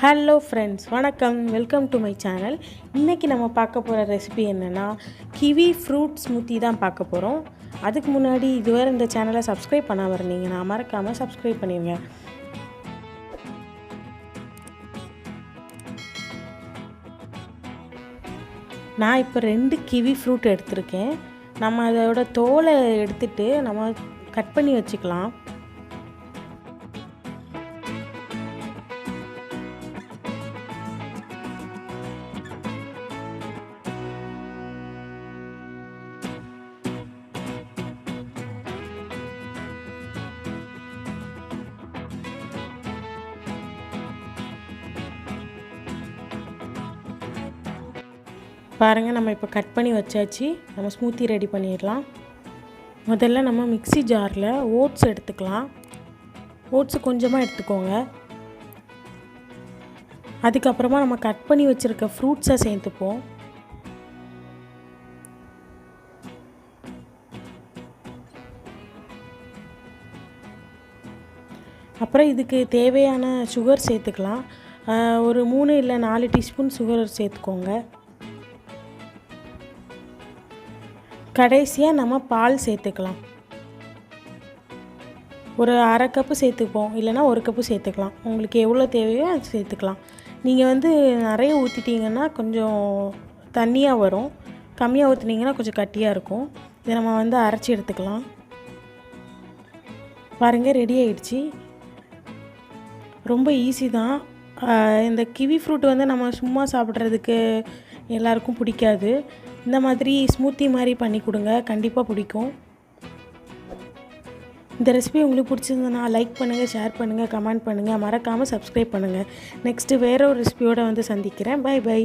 Hello friends, வணக்கம். Welcome to my channel. இன்றைக்கி நம்ம பார்க்க போகிற ரெசிபி என்னென்னா கிவி ஃப்ரூட் ஸ்மூத்தி தான் பார்க்க போகிறோம். அதுக்கு முன்னாடி இதுவரை இந்த சேனலை சப்ஸ்கிரைப் பண்ணாமல் இருந்தீங்கன்னா மறக்காமல் சப்ஸ்கிரைப் பண்ணிடுங்க. நான் இப்போ 2 கிவி ஃப்ரூட் எடுத்திருக்கேன். நம்ம அதோட தோலை எடுத்துட்டு நம்ம கட் பண்ணி வச்சுக்கலாம். பாருங்கள், நம்ம இப்போ கட் பண்ணி வச்சாச்சு. நம்ம ஸ்மூத்தி ரெடி பண்ணிடலாம். முதல்ல நம்ம மிக்ஸி ஜாரில் ஓட்ஸ் எடுத்துக்கலாம். ஓட்ஸு கொஞ்சமாக எடுத்துக்கோங்க. அதுக்கப்புறமா நம்ம கட் பண்ணி வச்சுருக்க ஃப்ரூட்ஸை சேர்த்துப்போம். அப்புறம் இதுக்கு தேவையான சுகர் சேர்த்துக்கலாம். ஒரு 3 இல்லை 4 டீஸ்பூன் சுகர் சேர்த்துக்கோங்க. கடைசியாக நம்ம பால் சேர்த்துக்கலாம். ஒரு அரை கப்பு சேர்த்துப்போம், இல்லைனா 1 கப்பு சேர்த்துக்கலாம். உங்களுக்கு எவ்வளோ தேவையோ அது சேர்த்துக்கலாம். நீங்கள் நிறைய ஊற்றிட்டிங்கன்னா கொஞ்சம் தண்ணியாக வரும், கம்மியாக ஊற்றினீங்கன்னா கொஞ்சம் கட்டியாக இருக்கும். இதை நம்ம அரைச்சி எடுத்துக்கலாம். பாருங்கள், ரெடி ஆகிடுச்சு. ரொம்ப ஈஸி தான். இந்த கிவி ஃப்ரூட் நம்ம சும்மா சாப்பிட்றதுக்கு எல்லாருக்கும் பிடிக்காது. இந்த மாதிரி ஸ்மூத்தி மாதிரி பண்ணி கொடுங்க, கண்டிப்பாக பிடிக்கும். இந்த ரெசிபி உங்களுக்கு பிடிச்சிருந்ததுன்னா லைக் பண்ணுங்கள், ஷேர் பண்ணுங்கள், கமெண்ட் பண்ணுங்கள், மறக்காமல் சப்ஸ்கிரைப் பண்ணுங்கள். நெக்ஸ்ட்டு வேறு ஒரு ரெசிபியோடு சந்திக்கிறேன். Bye by.